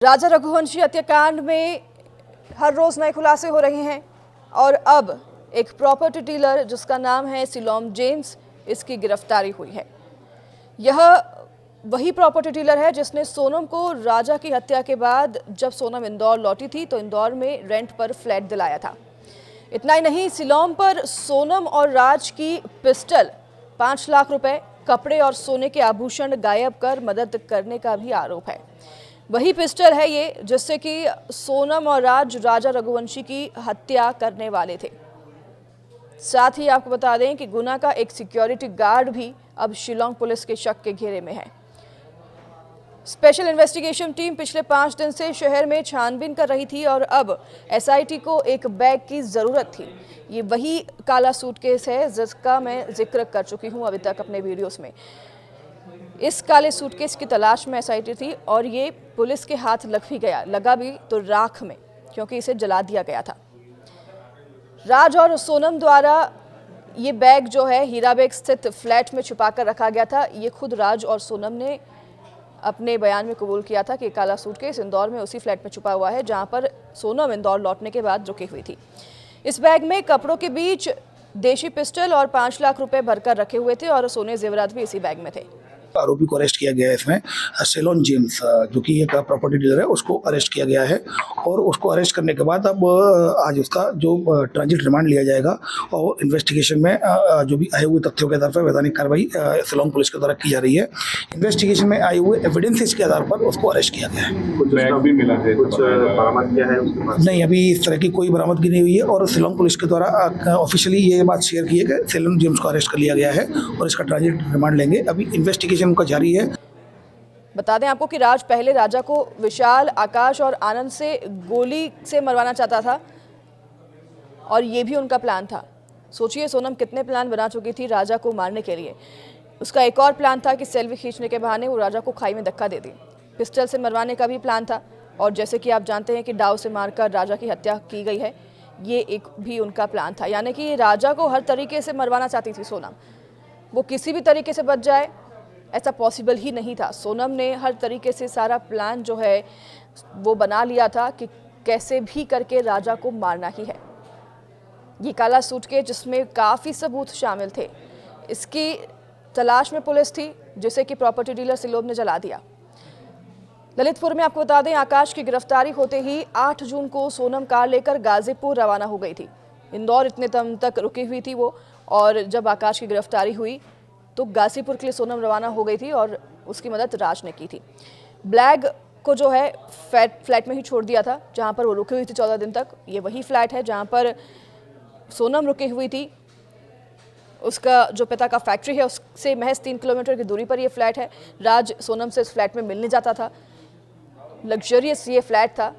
राजा रघुवंशी हत्याकांड में हर रोज नए खुलासे हो रहे हैं और अब एक प्रॉपर्टी डीलर जिसका नाम है सिलोम जेम्स, इसकी गिरफ्तारी हुई है। यह वही प्रॉपर्टी डीलर है जिसने सोनम को राजा की हत्या के बाद जब सोनम इंदौर लौटी थी तो इंदौर में रेंट पर फ्लैट दिलाया था। इतना ही नहीं, सिलोम पर सोनम और राज की पिस्टल, 5 लाख रुपए, कपड़े और सोने के आभूषण गायब कर मदद करने का भी आरोप है। वही पिस्टल है ये जिससे कि सोनम और राज राजा रघुवंशी की हत्या करने वाले थे। साथ ही आपको बता दें कि गुना का एक सिक्योरिटी गार्ड भी अब शिलोंग पुलिस के शक के घेरे में है। स्पेशल इन्वेस्टिगेशन टीम पिछले 5 दिन से शहर में छानबीन कर रही थी और अब एसआईटी को एक बैग की जरूरत थी। ये वही काला सूटकेस है जिसका मैं जिक्र कर चुकी हूँ अभी तक अपने वीडियोस में। इस काले सूटकेस की तलाश में एसआईटी थी और ये पुलिस के हाथ लग भी गया, लगा भी तो राख में, क्योंकि इसे जला दिया गया था। राज और सोनम द्वारा ये बैग जो है हीराबेग स्थित फ्लैट में छुपा कर रखा गया था। ये खुद राज और सोनम ने अपने बयान में कबूल किया था कि काला सूटकेस इंदौर में उसी फ्लैट में छुपा हुआ है जहां पर सोनम इंदौर लौटने के बाद रुकी हुई थी। इस बैग में कपड़ों के बीच देशी पिस्टल और 5 लाख रुपए भरकर रखे हुए थे और सोने जेवरात भी इसी बैग में थे। आरोपी को अरेस्ट किया गया है। इसमें सिलोम जेम्स जो कि एक प्रॉपर्टी डीलर है, उसको अरेस्ट किया गया है और उसको अरेस्ट करने के बाद अब आज उसका जो ट्रांजिट रिमांड लिया जाएगा और इन्वेस्टिगेशन में जो भी आए हुए तथ्यों के आधार पर वैधानिक कार्रवाई शिलोंग पुलिस के द्वारा की जा रही है। इन्वेस्टिगेशन में आए हुए एविडेंसेस के आधार पर उसको अरेस्ट किया गया है। कुछ बैग भी मिला है, कुछ बरामद किया है उसके पास? नहीं, अभी इस तरह की कोई बरामदगी नहीं हुई है और शिलोंग पुलिस के द्वारा ऑफिशियली ये बात शेयर की है कि सिलोम जेम्स को अरेस्ट कर लिया गया है और इसका ट्रांजिट रिमांड लेंगे। अभी इन्वेस्टिगेशन उनका जारी है। बता दें आपको कि राज पहले राजा को विशाल, आकाश और आनंद से गोली से मरवाना चाहता था और ये भी उनका प्लान था। सोचिए सोनम कितने प्लान बना चुकी थी राजा को मारने के लिए। उसका एक और प्लान था कि सेल्फी खींचने के बहाने वो राजा को खाई में धक्का दे दी। पिस्टल से मरवाने का भी प्लान था और जैसे कि आप जानते हैं कि दाव से मारकर राजा की हत्या की गई है, ये एक भी उनका प्लान था। यानी कि राजा को हर तरीके से मरवाना चाहती थी सोनम। वो किसी भी तरीके से बच जाए ऐसा पॉसिबल ही नहीं था। सोनम ने हर तरीके से सारा प्लान जो है वो बना लिया था कि कैसे भी करके राजा को मारना ही है। ये काला सूटकेस जिसमें काफ़ी सबूत शामिल थे, इसकी तलाश में पुलिस थी जिसे कि प्रॉपर्टी डीलर सिलोम ने जला दिया। ललितपुर में आपको बता दें, आकाश की गिरफ्तारी होते ही 8 जून को सोनम कार लेकर गाजीपुर रवाना हो गई थी। इंदौर इतने दम तक रुकी हुई थी वो, और जब आकाश की गिरफ्तारी हुई तो गाजीपुर के लिए सोनम रवाना हो गई थी और उसकी मदद राज ने की थी। ब्लैग को जो है फ्लैट में ही छोड़ दिया था जहां पर वो रुकी हुई थी 14 दिन तक। ये वही फ्लैट है जहां पर सोनम रुकी हुई थी। उसका जो पिता का फैक्ट्री है उससे महज 3 किलोमीटर की दूरी पर ये फ्लैट है। राज सोनम से इस फ्लैट में मिलने जाता था। लग्जरियस ये फ्लैट था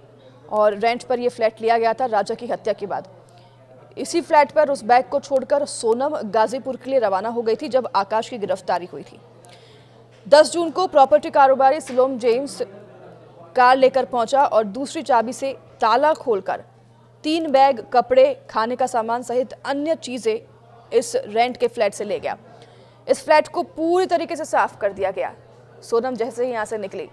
और रेंट पर ये फ्लैट लिया गया था राजा की हत्या के बाद। इसी फ्लैट पर उस बैग को छोड़कर सोनम गाजीपुर के लिए रवाना हो गई थी जब आकाश की गिरफ्तारी हुई थी। 10 जून को प्रॉपर्टी कारोबारी सिलोम जेम्स कार लेकर पहुंचा और दूसरी चाबी से ताला खोलकर 3 बैग कपड़े, खाने का सामान सहित अन्य चीजें इस रेंट के फ्लैट से ले गया। इस फ्लैट को पूरी तरीके से साफ कर दिया गया। सोनम जैसे ही यहाँ से निकली,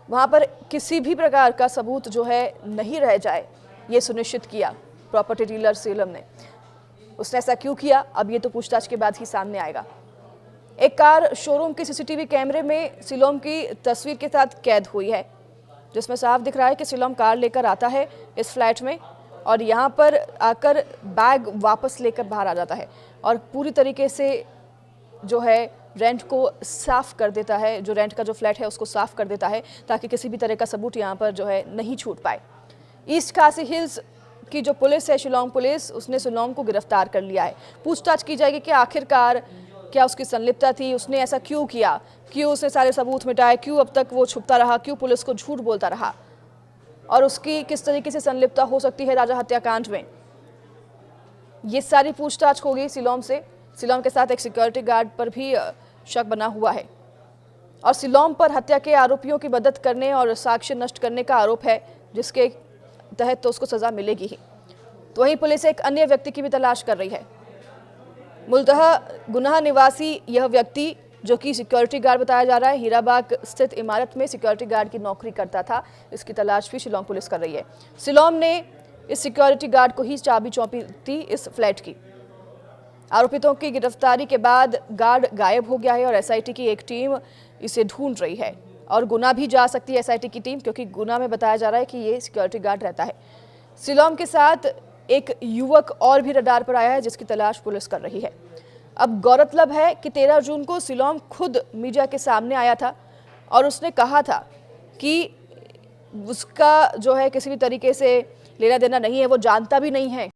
वहां पर किसी भी प्रकार का सबूत जो है नहीं रह जाए, ये सुनिश्चित किया प्रॉपर्टी डीलर सिलोम ने। उसने ऐसा क्यों किया, अब ये तो पूछताछ के बाद ही सामने आएगा। एक कार शोरूम के सीसीटीवी कैमरे में सिलोम की तस्वीर के साथ कैद हुई है, जिसमें साफ दिख रहा है कि सिलोम कार लेकर आता है इस फ्लैट में और यहाँ पर आकर बैग वापस लेकर बाहर आ जाता है और पूरी तरीके से जो है रेंट को साफ कर देता है। जो रेंट का जो फ्लैट है उसको साफ कर देता है ताकि किसी भी तरह का सबूत यहाँ पर जो है नहीं छूट पाए। ईस्ट खासी हिल्स की जो पुलिस है, शिलोंग पुलिस, उसने सिलोम को गिरफ्तार कर लिया है। पूछताछ की जाएगी कि आखिरकार क्या उसकी संलिप्तता थी, उसने ऐसा क्यों किया, क्यों उसने सारे सबूत मिटाए, क्यों अब तक वो छुपता रहा, क्यों पुलिस को झूठ बोलता रहा और उसकी किस तरीके से संलिप्तता हो सकती है राजा हत्याकांड में। ये सारी पूछताछ होगी सिलोम से। सिलोम के साथ एक सिक्योरिटी गार्ड पर भी शक बना हुआ है और सिलोम पर हत्या के आरोपियों की मदद करने और साक्ष्य नष्ट करने का आरोप है, जिसके तहत तो उसको सजा मिलेगी ही। तो वहीं पुलिस एक अन्य व्यक्ति की भी तलाश कर रही है। मूलतः गुना निवासी यह व्यक्ति जो कि सिक्योरिटी गार्ड बताया जा रहा है। हीराबाग स्थित इमारत में सिक्योरिटी गार्ड की नौकरी करता था। इसकी तलाश भी शिलोंग पुलिस कर रही है। शिलोंग ने इस सिक्योरिटी गार्ड को ही चाबी सौंपी थी इस फ्लैट की। आरोपितों की गिरफ्तारी के बाद गार्ड गायब हो गया है और एसआईटी की एक टीम इसे ढूंढ रही है। और गुना भी जा सकती है एसआईटी की टीम, क्योंकि गुना में बताया जा रहा है कि ये सिक्योरिटी गार्ड रहता है। शिलोंग के साथ एक युवक और भी रडार पर आया है, जिसकी तलाश पुलिस कर रही है। अब गौरतलब है कि 13 जून को शिलोंग खुद मीडिया के सामने आया था और उसने कहा था कि उसका जो है किसी भी तरीके से लेना देना नहीं है, वो जानता भी नहीं है